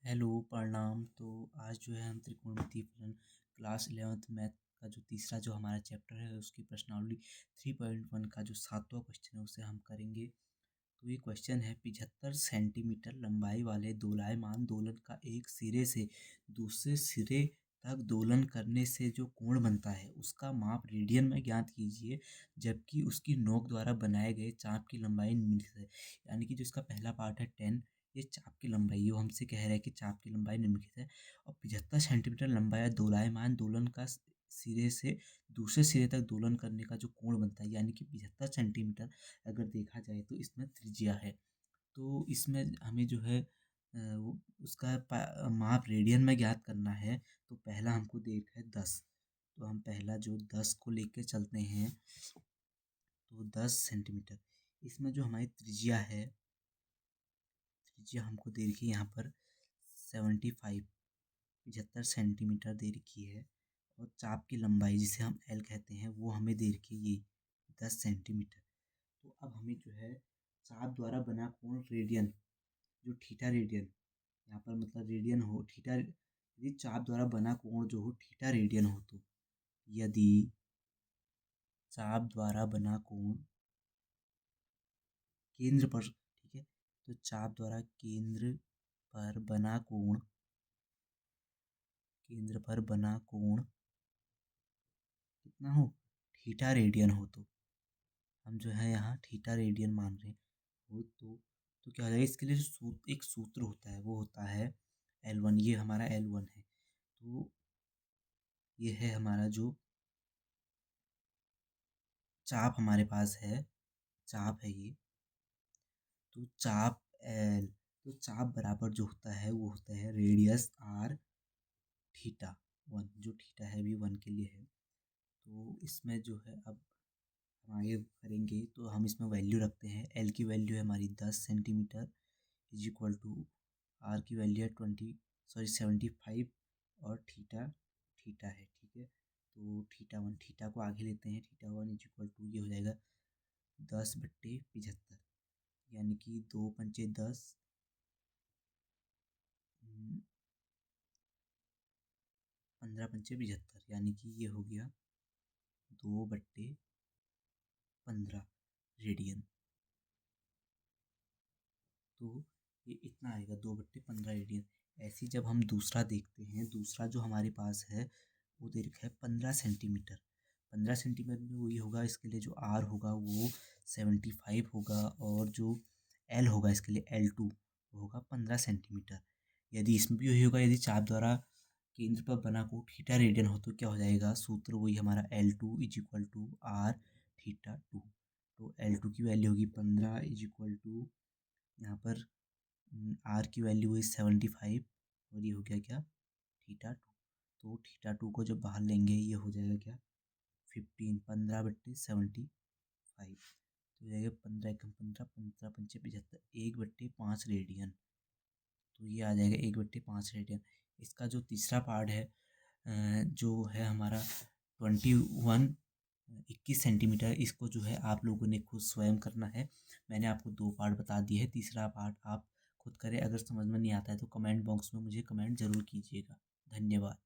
Hello, प्रणाम। तो आज जो है हम त्रिकोणमितीय फलन क्लास 11th मैथ का जो तीसरा जो हमारा चैप्टर है उसकी प्रश्नावली 3.1 का जो 7वां क्वेश्चन है उसे हम करेंगे। तो ये क्वेश्चन है 75 सेंटीमीटर लंबाई वाले दोलायमान दोलन का एक सिरे से दूसरे सिरे तक दोलन करने से जो कोण बनता है उसका माप रेडियन में ज्ञात कीजिए, जबकि उसकी नोक द्वारा बनाए गए चाप की लंबाई निम्नलिखित है। यानी कि जो इसका पहला पार्ट है 10, ये चाप की लंबाई है, वो हमसे कह रहा है कि चाप की लंबाई निम्नलिखित है। और 75 सेंटीमीटर लंबाई दोलायमान दोलन का सिरे से दूसरे सिरे तक दोलन करने का जो कोण बनता है, यानी कि 75 सेंटीमीटर अगर देखा जाए तो इसमें त्रिज्या है। तो इसमें हमें जो है उसका माप रेडियन में ज्ञात करना है। तो पहला हमको देखा है 10, तो हम पहला जो 10 को लेके चलते हैं। तो 10 सेंटीमीटर, इसमें जो हमारी त्रिज्या है, त्रिज्या हमको दे रखी है यहाँ पर 75 सेंटीमीटर दे रखी है। और चाप की लंबाई जिसे हम एल कहते हैं वो हमें दे रखी है ये 10 सेंटीमीटर। तो अब हमें जो है चाप द्वारा बना कोण रेडियन, जो थीटा रेडियन, यहाँ पर मतलब रेडियन हो थीटा, यदि चाप द्वारा बना कोण जो हो थीटा रेडियन हो, तो यदि चाप द्वारा बना कोण केंद्र पर, ठीक है, तो चाप द्वारा केंद्र पर बना कोण, केंद्र पर बना कोण कितना हो, थीटा रेडियन हो, तो हम जो है यहाँ थीटा रेडियन मान रहे हो, तो क्या हो जाएगा, इसके लिए जो एक सूत्र होता है वो होता है L1। ये हमारा L1 है। तो ये है हमारा जो चाप हमारे पास है, चाप है ये। तो चाप L, तो चाप बराबर जो होता है वो होता है रेडियस R थीटा 1, जो थीटा है भी 1 के लिए है। तो इसमें जो है अब हम आगे करेंगे, तो हम इसमें वैल्यू रखते हैं। L की वैल्यू है हमारी 10 centimetre is equal to R की वैल्यू है 75 और थीटा थीटा है, ठीक है। तो थीटा 1, थीटा को आगे लेते हैं। थीटा 1 इज इक्वल टू ये हो जाएगा 10/75, यानी कि 2 पंचे 10, 15 पंचे 75, यानी कि ये हो गया 2/15 रेडियन। तो ये इतना आएगा 2/15 रेडियन। ऐसे ही जब हम दूसरा देखते हैं, दूसरा जो हमारे पास है वो दे रखा है 15 सेंटीमीटर। 15 सेंटीमीटर में वही होगा, इसके लिए जो R होगा वो 75 होगा, और जो L होगा इसके लिए L2 होगा 15 सेंटीमीटर। यदि इसमें भी वही होगा, यदि चाप द्वारा केंद्र पर बना को थीटा रेडियन हो, तो क्या हो जाएगा, सूत्र वही हमारा L2 is equal to R theta 2। तो L2 की वैल्यू होगी 15 इज इक्वल टू, यहाँ पर R की वैल्यू है 75, और ये हो गया क्या, थीटा 2। तो थीटा 2 को जब बाहर लेंगे ये हो जाएगा क्या, 15/75, तो हो जाएगा 15 एकम 15, 15 पंचे 75, 1/5 रेडियन। तो ये आ जाएगा 1/5 रेडियन। इसका जो तीसरा पार्ट है जो है हमारा 21 सेंटीमीटर, इसको जो है आप लोगों ने खुद स्वयं करना है। मैंने आपको 2 पार्ट बता दिए हैं, तीसरा पार्ट आप खुद करें। अगर समझ में नहीं आता है तो कमेंट बॉक्स में मुझे कमेंट ज़रूर कीजिएगा। धन्यवाद।